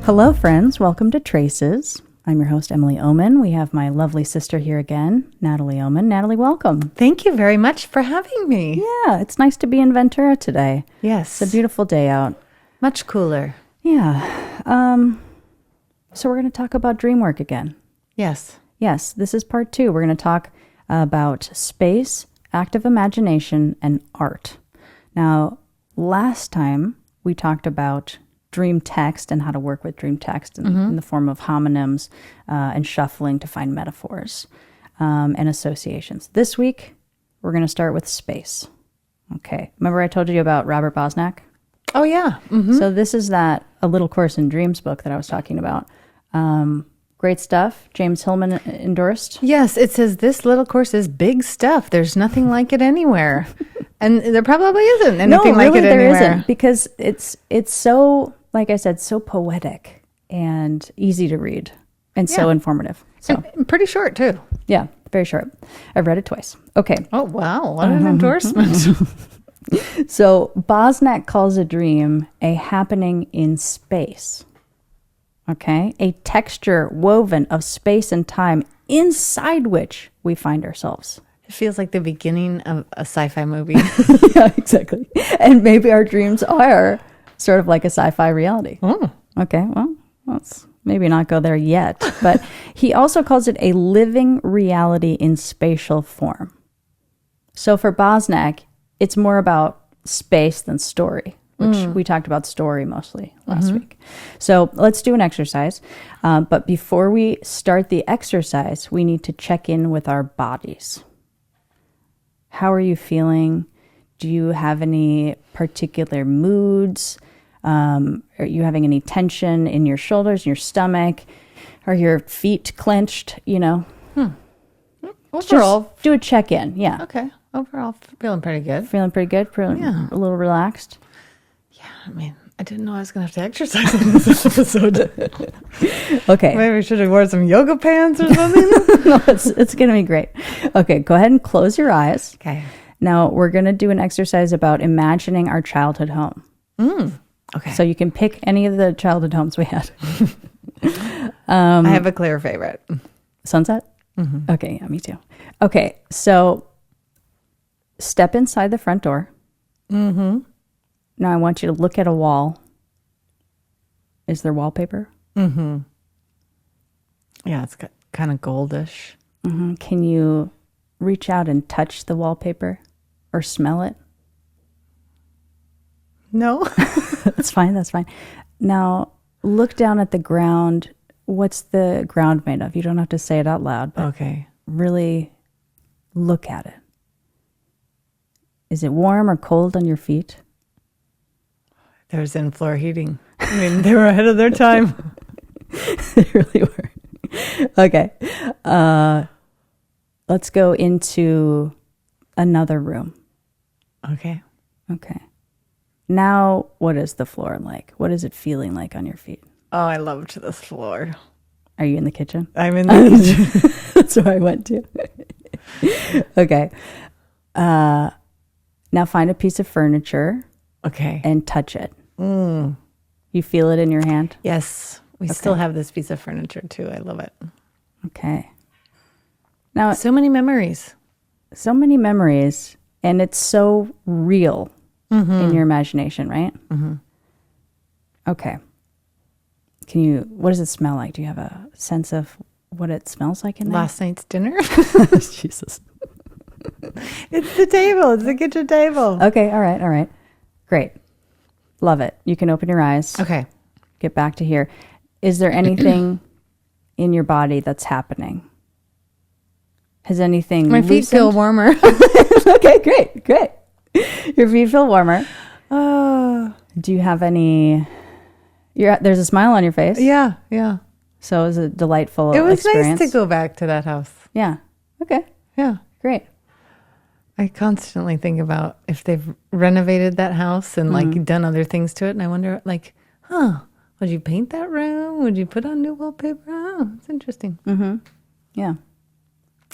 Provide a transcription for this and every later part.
Hello, friends. Welcome to Traces. I'm your host, Emily Oman. We have my lovely sister here again, Natalie Oman. Natalie, welcome. Thank you very much for having me. Yeah, it's nice to be in Ventura today. Yes. It's a beautiful day out. Much cooler. Yeah. So we're going to talk about Dreamwork again. Yes. Yes, this is part 2. We're going to talk about space, active imagination, and art. Now, last time we talked about dream text and how to work with dream text in the form of homonyms and shuffling to find metaphors and associations. This week, we're going to start with space. Okay. Remember I told you about Robert Bosnak? Oh, yeah. Mm-hmm. So this is that A Little Course in Dreams book that I was talking about. Great stuff. James Hillman endorsed. Yes, it says this little course is big stuff. There's nothing like it anywhere. And there probably isn't anything like it anywhere. There isn't, because it's so, like I said, so poetic and easy to read and so informative. So And pretty short, too. yeah, very short. I've read it twice. Okay. Oh, wow. What an endorsement. So Bosnak calls a dream a happening in space. Okay? A texture woven of space and time inside which we find ourselves. It feels like the beginning of a sci-fi movie. Yeah, exactly. And maybe our dreams are sort of like a sci-fi reality. Oh. Okay, well, let's maybe not go there yet. But he also calls it a living reality in spatial form. So for Bosnak, it's more about space than story, which we talked about story mostly last week. So let's do an exercise. But before we start the exercise, we need to check in with our bodies. How are you feeling? Do you have any particular moods? Are you having any tension in your shoulders, in your stomach? Are your feet clenched? You know? Overall. Just do a check-in. Yeah. Okay. Overall, feeling pretty good. Feeling pretty good? Yeah. A little relaxed? Yeah, I mean, I didn't know I was going to have to exercise in this episode. Okay. Maybe we should have worn some yoga pants or something. No, it's going to be great. Okay, go ahead and close your eyes. Okay. Now, we're going to do an exercise about imagining our childhood home. Okay. So you can pick any of the childhood homes we had. I have a clear favorite. Sunset? Okay, yeah, me too. Okay, so step inside the front door. Now I want you to look at a wall. Is there wallpaper? Yeah, it's got kind of goldish. Can you reach out and touch the wallpaper or smell it? No. That's fine. That's fine. Now look down at the ground. What's the ground made of? You don't have to say it out loud, but Okay. really look at it. Is it warm or cold on your feet? There's in-floor heating. I mean, they were ahead of their time. They really were. Okay. Let's go into another room. Okay. Okay. Now, what is the floor like? What is it feeling like on your feet? Oh, I loved this floor. Are you in the kitchen? I'm in the kitchen. That's where I went to. Okay. Now find a piece of furniture Okay. and touch it. You feel it in your hand? Yes. We still have this piece of furniture, too. I love it. Okay. Now, So many memories. so many memories, and it's so real in your imagination, right? Okay. What does it smell like? Do you have a sense of what it smells like in there? Last night's dinner. Jesus. It's the table. It's the kitchen table. Okay, all right. Great. Love it. You can open your eyes. Okay. Get back to here. Is there anything in your body that's happening? Has anything My feet feel loosened? warmer. Okay, great. Your feet feel warmer. Oh. Do you have any... There's a smile on your face. Yeah. So it was a delightful It was experience. nice to go back to that house. Yeah. Okay, Yeah. great. I constantly think about if they've renovated that house and like done other things to it. And I wonder like, would you paint that room? Would you put on new wallpaper? Oh, it's interesting. Yeah.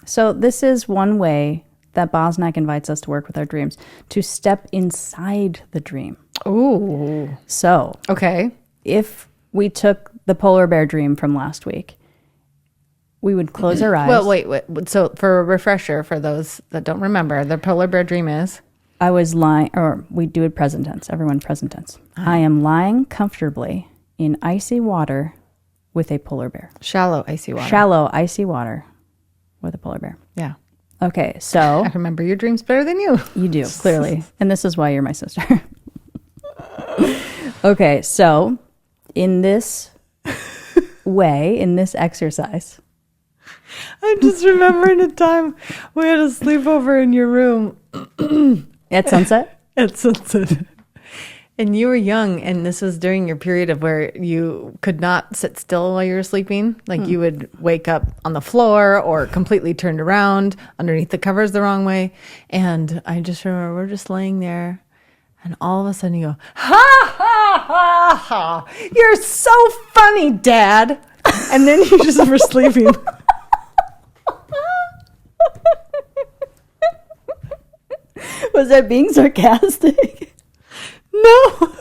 So this is one way that Bosnak invites us to work with our dreams, to step inside the dream. Oh. So Okay. if we took the polar bear dream from last week. We would close our eyes. Well, wait. So for a refresher, for those that don't remember, the polar bear dream is? I was lying, or we do it present tense. Everyone present tense. I am lying comfortably in icy water with a polar bear. Shallow, icy water. Shallow, icy water with a polar bear. Yeah. Okay, so... I remember your dreams better than you. You do, clearly. And this is why you're my sister. Okay, so in this way, in this exercise... I'm just remembering a time we had a sleepover in your room. At sunset? At sunset. And you were young, and this was during your period of where you could not sit still while you were sleeping. Like you would wake up on the floor or completely turned around underneath the covers the wrong way. And I just remember we're just laying there, and all of a sudden you go, ha, ha, ha, ha. You're so funny, Dad. And then you just were sleeping. Was that being sarcastic? No.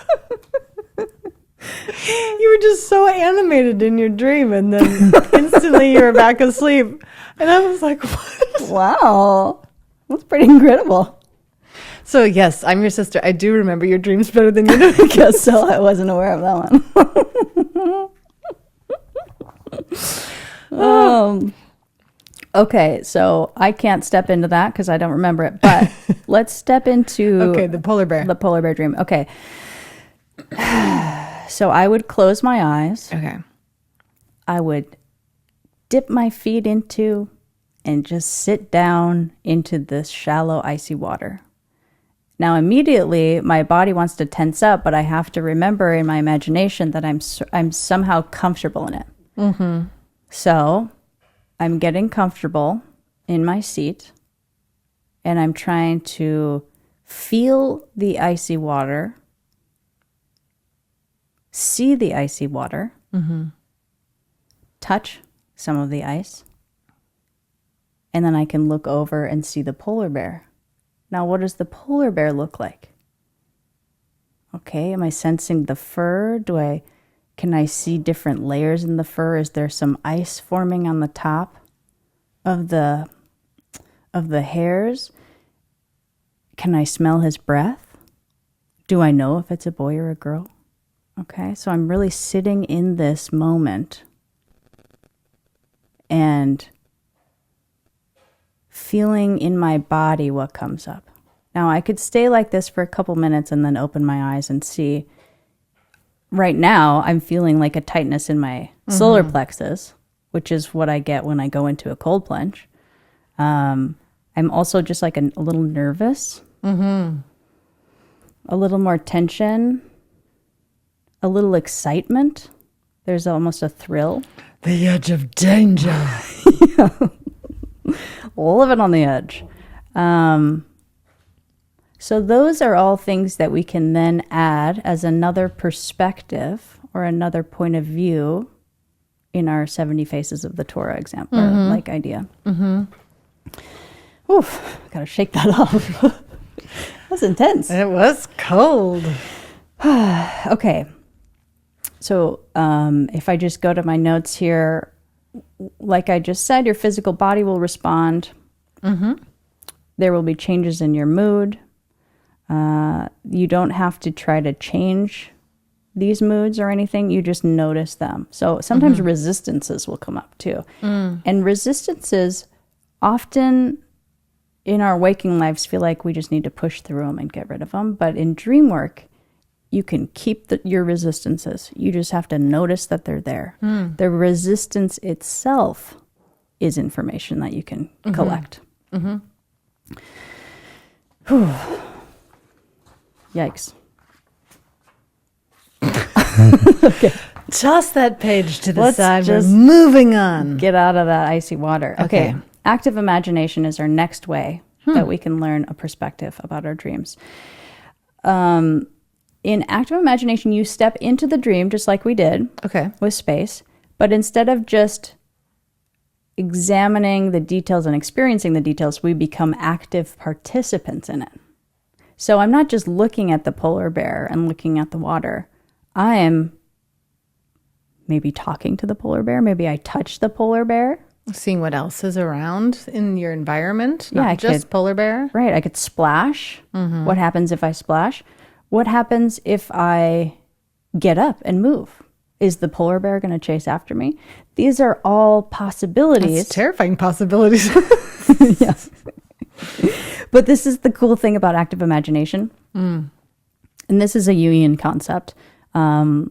You were just so animated in your dream, and then instantly you were back asleep. And I was like, what? Wow. That's pretty incredible. So, yes, I'm your sister. I do remember your dreams better than you do. I guess so. I wasn't aware of that one. Okay, so I can't step into that because I don't remember it, but let's step into... Okay, the polar bear. The polar bear dream. Okay. So I would close my eyes. Okay. I would dip my feet into and just sit down into this shallow, icy water. Now, immediately, my body wants to tense up, but I have to remember in my imagination that I'm somehow comfortable in it. Mm-hmm. So... I'm getting comfortable in my seat, and I'm trying to feel the icy water, see the icy water, touch some of the ice, and then I can look over and see the polar bear. Now, what does the polar bear look like? Okay, am I sensing the fur? Can I see different layers in the fur? Is there some ice forming on the top of the hairs? Can I smell his breath? Do I know if it's a boy or a girl? Okay, so I'm really sitting in this moment and feeling in my body what comes up. Now, I could stay like this for a couple minutes and then open my eyes and see. Right now, I'm feeling like a tightness in my solar plexus, which is what I get when I go into a cold plunge. I'm also just like a little nervous, a little more tension, a little excitement. There's almost a thrill. The edge of danger. Living on the edge. So those are all things that we can then add as another perspective or another point of view in our 70 Faces of the Torah example, like idea. Oof, gotta shake that off. That's intense. It was cold. Okay. So if I just go to my notes here, like I just said, your physical body will respond. There will be changes in your mood. You don't have to try to change these moods or anything. You just notice them. So sometimes resistances will come up too. And resistances often in our waking lives feel like we just need to push through them and get rid of them. But in Dreamwork, you can keep your resistances. You just have to notice that they're there. The resistance itself is information that you can collect. Whew. Yikes. Okay. Toss that page to the Let's side. just We're moving on. Get out of that icy water. Okay. Active imagination is our next way that we can learn a perspective about our dreams. In active imagination, you step into the dream just like we did with space, but instead of just examining the details and experiencing the details, we become active participants in it. So I'm not just looking at the polar bear and looking at the water. I am maybe talking to the polar bear. Maybe I touch the polar bear. Seeing what else is around in your environment, Yeah, not just polar bear. Right. I could splash. What happens if I splash? What happens if I get up and move? Is the polar bear going to chase after me? These are all possibilities. That's terrifying possibilities. Yes. But this is the cool thing about active imagination. And this is a Jungian concept. And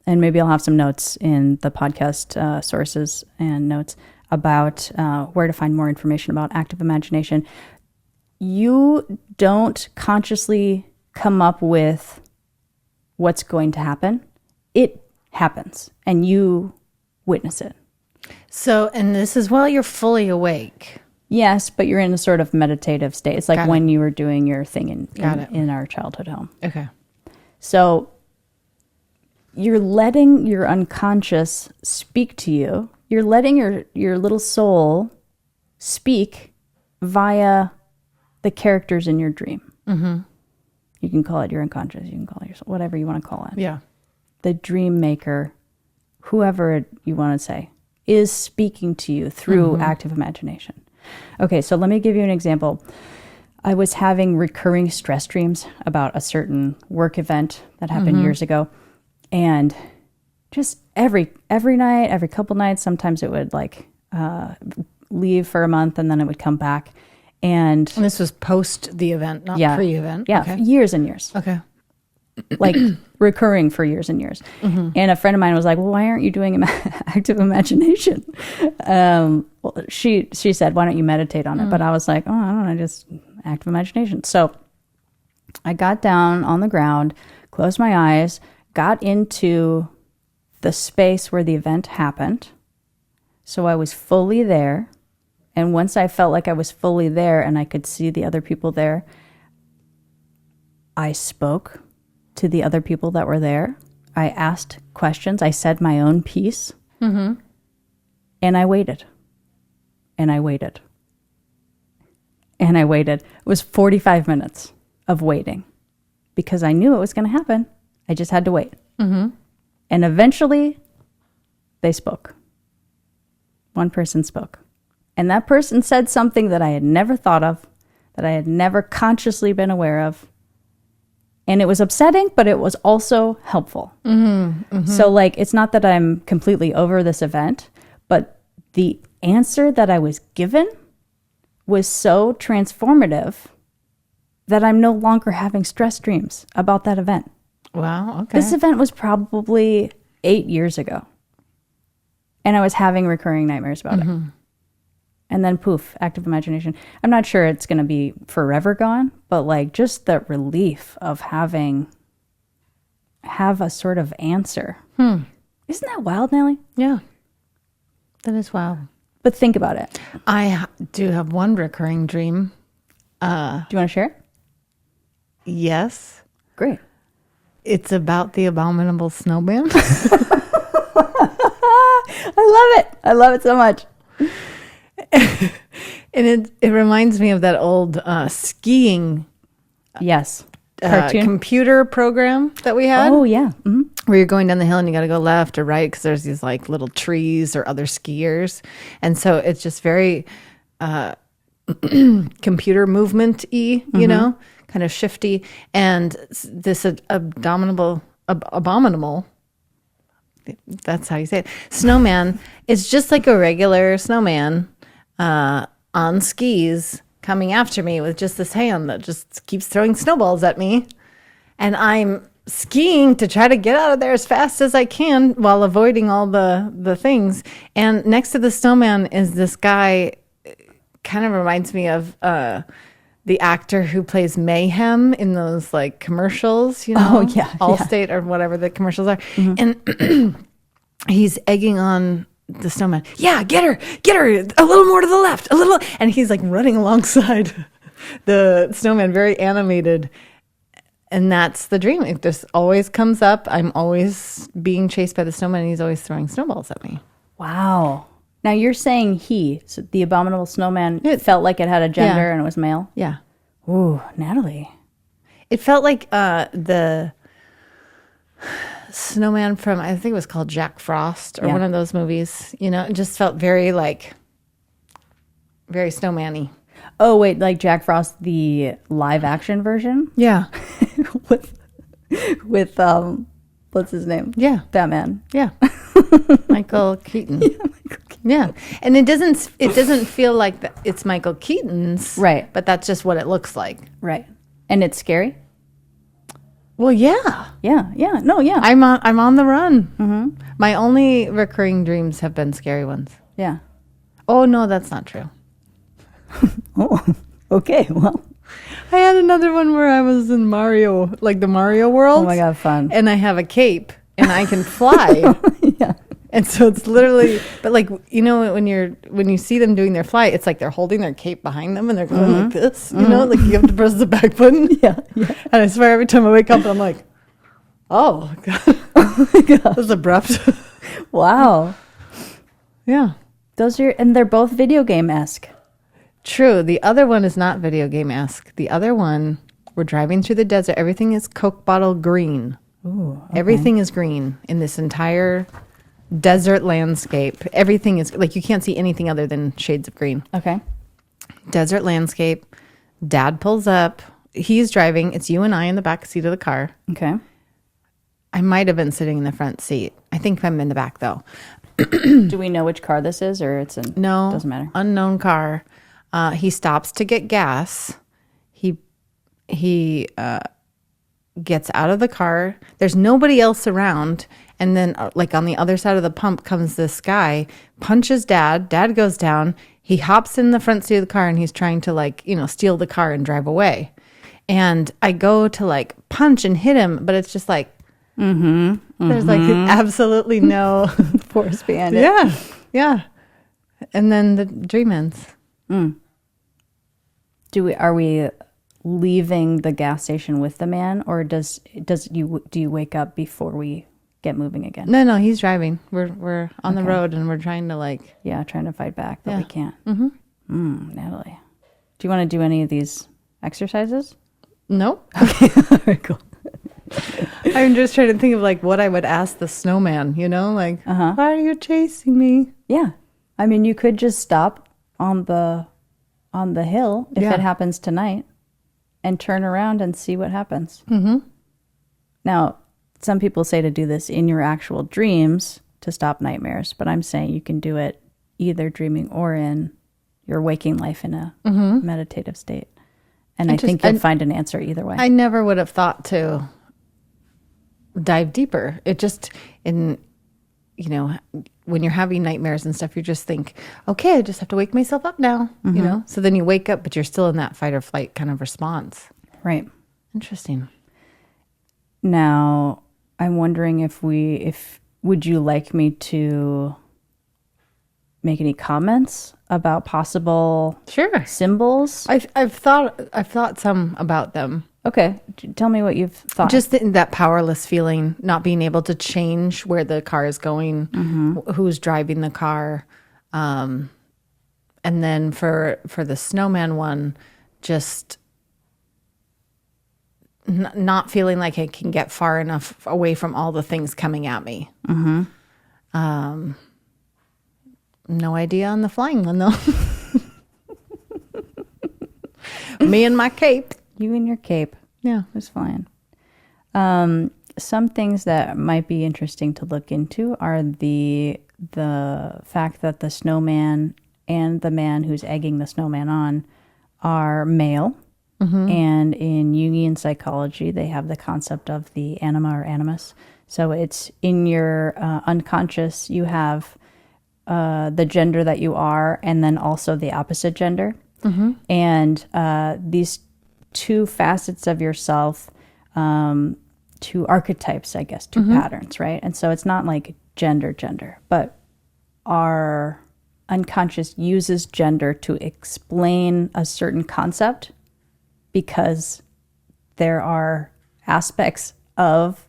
maybe I'll have some notes in the podcast sources and notes about where to find more information about active imagination. You don't consciously come up with what's going to happen. It happens and you witness it. So, and this is while you're fully awake. Yes, but you're in a sort of meditative state. It's like when you were doing your thing in our childhood home. Okay. So you're letting your unconscious speak to you. You're letting your little soul speak via the characters in your dream. Mm-hmm. You can call it your unconscious. You can call it whatever you want to call it. Yeah. The dream maker, whoever you want to say, is speaking to you through active imagination. Okay, so let me give you an example. I was having recurring stress dreams about a certain work event that happened years ago. And just every night, every couple nights, sometimes it would leave for a month and then it would come back. And this was post the event, not pre-event. Yeah, okay. Years and years. Okay. Like recurring for years and years. And a friend of mine was like, well, why aren't you doing active imagination? She said, why don't you meditate on it? But I was like, oh, I don't know, just active imagination. So I got down on the ground, closed my eyes, got into the space where the event happened. So I was fully there. And once I felt like I was fully there and I could see the other people there, I spoke to the other people that were there. I asked questions. I said my own piece. And I waited. And I waited. And I waited. It was 45 minutes of waiting because I knew it was going to happen. I just had to wait. And eventually, they spoke. One person spoke. And that person said something that I had never thought of, that I had never consciously been aware of. And it was upsetting, but it was also helpful. So, it's not that I'm completely over this event, but the answer that I was given was so transformative that I'm no longer having stress dreams about that event. Wow, okay. This event was probably 8 years ago. And I was having recurring nightmares about it. And then poof, active imagination. I'm not sure it's going to be forever gone, but just the relief of have a sort of answer. Isn't that wild, Nellie? Yeah. That is wild. But think about it. I do have one recurring dream. Do you want to share it? Yes. Great. It's about the abominable snowman. I love it. I love it so much. And it reminds me of that old skiing Yes. Cartoon. computer program that we had. Oh, yeah. Where you're going down the hill and you got to go left or right because there's these little trees or other skiers. And so it's just very computer movement-y, kind of shifty. And this abominable, that's how you say it, snowman is just like a regular snowman on skis coming after me with just this hand that just keeps throwing snowballs at me. And I'm skiing to try to get out of there as fast as I can while avoiding all the things. And next to the snowman is this guy, kind of reminds me of the actor who plays Mayhem in those commercials, Oh, yeah. Allstate or whatever the commercials are. And he's egging on the snowman. Yeah, get her a little more to the left, a little. And he's running alongside the snowman, very animated. And that's the dream. It just always comes up. I'm always being chased by the snowman and he's always throwing snowballs at me. Wow. Now you're saying so the abominable snowman, it felt like it had a gender and it was male? Yeah. Ooh, Natalie. It felt like the snowman from, I think it was called Jack Frost or Yeah. one of those movies. You know, it just felt very like, very snowman-y. Oh, wait, like Jack Frost, the live action version Yeah. with what's his name? Yeah. Batman. Yeah. Michael Keaton. Yeah. And it doesn't feel like it's Michael Keaton's. Right. But that's just what it looks like. Right. And it's scary? Well, yeah. Yeah. Yeah. No, yeah. I'm on the run. Mm-hmm. My only recurring dreams have been scary ones. Yeah. Oh, no, that's not true. Oh, okay. Well, I had another one where I was in Mario, like the Mario world. oh my God, fun. And I have a cape and I can fly. Yeah. And so it's literally, but like, you know, when you see them doing their flight, it's like they're holding their cape behind them and they're going like this, you know, like you have to press the back button. Yeah. Yeah. And I swear every time I wake up, I'm like, oh, God. Oh my God. That's abrupt. Wow. Yeah. And they're both video game-esque. True. The other one is not video game-esque. The other one, we're driving through the desert. Everything is Coke bottle green. Ooh. Okay. Everything is green in this entire desert landscape. Everything is like you can't see anything other than shades of green. Okay. Desert landscape. Dad pulls up. He's driving. It's you and I in the back seat of the car. Okay. I might have been sitting in the front seat. I think I'm in the back though. Do we know which car this is, or No, doesn't matter? Unknown car. He stops to get gas. He gets out of the car. There's nobody else around. And then like on the other side of the pump comes this guy, punches Dad. Dad goes down. He hops in the front seat of the car and he's trying to like, you know, steal the car and drive away. And I go to like punch and hit him, but it's just like, there's like absolutely no Force behind it. Yeah. Yeah. And then the dream ends. Are we leaving the gas station with the man, or do you wake up before we get moving again? No, he's driving. We're on the road and we're trying to like. Yeah, trying to fight back, but Yeah. we can't. Natalie, do you want to do any of these exercises? Nope. Okay, all right, cool. I'm just trying to think of like what I would ask the snowman, you know, like, why are you chasing me? Yeah, I mean, you could just stop on the hill if Yeah. it happens tonight, and turn around and see what happens. Mm-hmm. Now, some people say to do this in your actual dreams to stop nightmares, but I'm saying you can do it either dreaming or in your waking life in a meditative state. And I think you'll find an answer either way. I never would have thought to dive deeper. It just, you know, when you're having nightmares and stuff, you just think, okay, I just have to wake myself up now, you know? So then you wake up, but you're still in that fight or flight kind of response. Right. Interesting. Now, I'm wondering would you like me to make any comments about possible Sure. symbols? I've thought some about them. Okay. Tell me what you've thought. Just that powerless feeling, not being able to change where the car is going, who's driving the car. And then for the snowman one, just not feeling like I can get far enough away from all the things coming at me. No idea on the flying one, though. Me and my cape. You and your cape. Yeah. Who's flying? Some things that might be interesting to look into are the fact that the snowman and the man who's egging the snowman on are male. And in Jungian psychology, they have the concept of the anima or animus. So it's in your unconscious, you have the gender that you are, and then also the opposite gender. And these two facets of yourself, two archetypes, I guess, two patterns, right? And so it's not like gender, but our unconscious uses gender to explain a certain concept because there are aspects of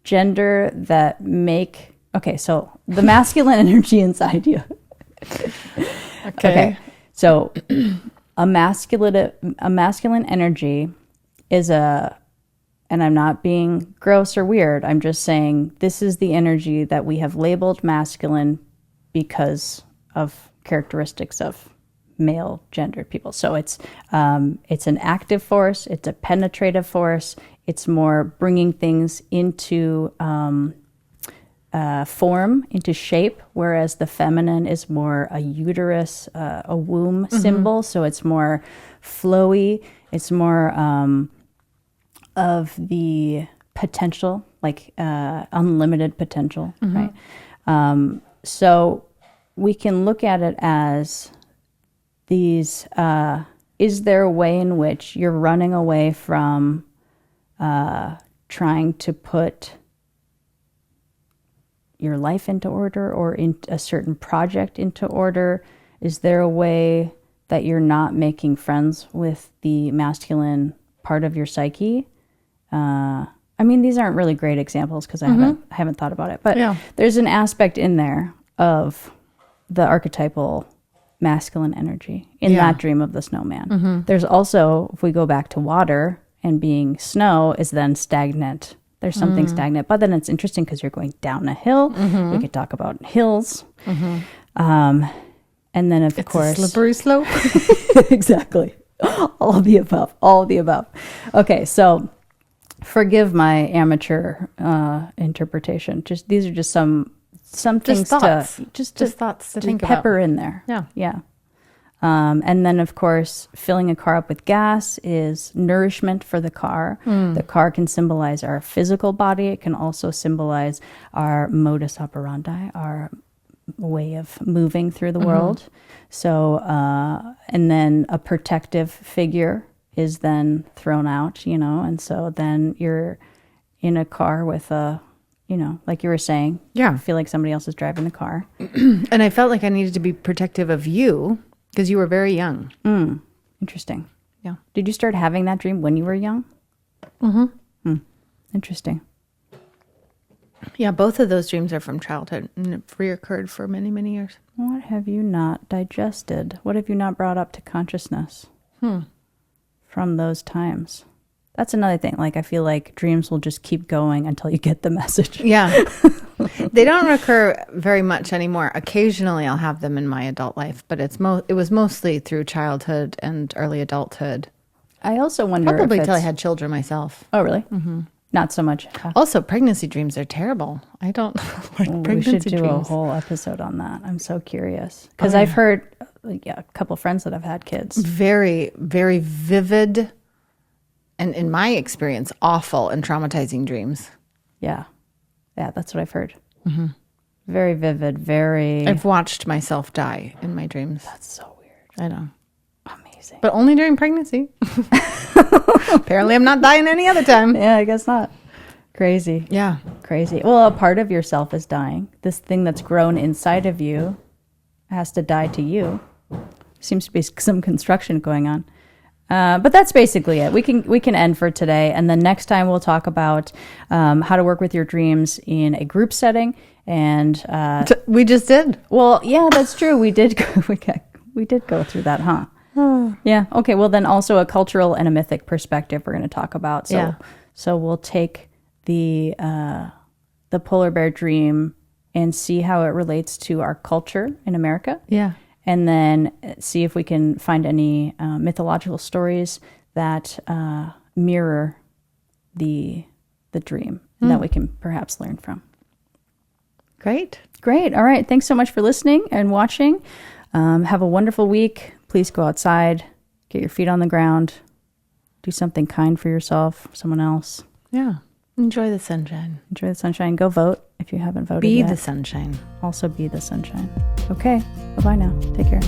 gender that make... Okay, so the masculine energy inside you. Okay. So a masculine energy is a and I'm not being gross or weird. I'm just saying this is the energy that we have labeled masculine because of characteristics of male gendered people. So it's an active force. It's a penetrative force. It's more bringing things into form, into shape, whereas the feminine is more a uterus, a womb symbol. So it's more flowy. It's more of the potential, like unlimited potential, right? So we can look at it as these, is there a way in which you're running away from trying to put your life into order or in a certain project into order? Is there a way that you're not making friends with the masculine part of your psyche? I mean, these aren't really great examples because I haven't thought about it, but there's an aspect in there of the archetypal masculine energy in that dream of the snowman. There's also, if we go back to water and being snow is then stagnant. There's something stagnant, but then it's interesting because you're going down a hill. We could talk about hills. And then of course, a slippery slope. Exactly. All of the above. Okay. So forgive my amateur interpretation. These are just some things thoughts. Just to thoughts to think pepper about. in there. Yeah. And then, of course, filling a car up with gas is nourishment for the car. The car can symbolize our physical body. It can also symbolize our modus operandi, our way of moving through the world. So, and then a protective figure is then thrown out, and so then you're in a car with like you were saying, I feel like somebody else is driving the car. And I felt like I needed to be protective of you because you were very young. Interesting. Yeah. Did you start having that dream when you were young? Interesting. Yeah, both of those dreams are from childhood and it reoccurred for many, many years. What have you not digested? What have you not brought up to consciousness from those times? That's another thing. Like, I feel like dreams will just keep going until you get the message. Yeah. They don't recur very much anymore. Occasionally I'll have them in my adult life, but it was mostly through childhood and early adulthood. I also wonder probably till I had children myself. Oh, really? Not so much. Also, pregnancy dreams are terrible. I don't like pregnancy We should do dreams. a whole episode on that. I'm so curious. Because I've heard a couple friends that have had kids. Very, very vivid and, in my experience, awful and traumatizing dreams. Yeah, that's what I've heard. Very vivid, very... I've watched myself die in my dreams. That's so weird. I know. Amazing. But only during pregnancy. Apparently I'm not dying any other time. Yeah, I guess not. Crazy. Yeah. Crazy. Well, a part of yourself is dying. This thing that's grown inside of you has to die to you. Seems to be some construction going on. But that's basically it. We can end for today, and then next time we'll talk about how to work with your dreams in a group setting. And we just did. Well, yeah, that's true. We did go through that, huh? Yeah. Okay. Well, then also a cultural and a mythic perspective we're going to talk about. So we'll take the polar bear dream and see how it relates to our culture in America. Yeah. And then see if we can find any mythological stories that mirror the dream and that we can perhaps learn from. Great. All right. Thanks so much for listening and watching. Have a wonderful week. Please go outside, get your feet on the ground, do something kind for yourself, someone else. Yeah. Enjoy the sunshine. Go vote if you haven't voted yet. Be the sunshine. Also be the sunshine. Okay. Bye-bye now. Take care.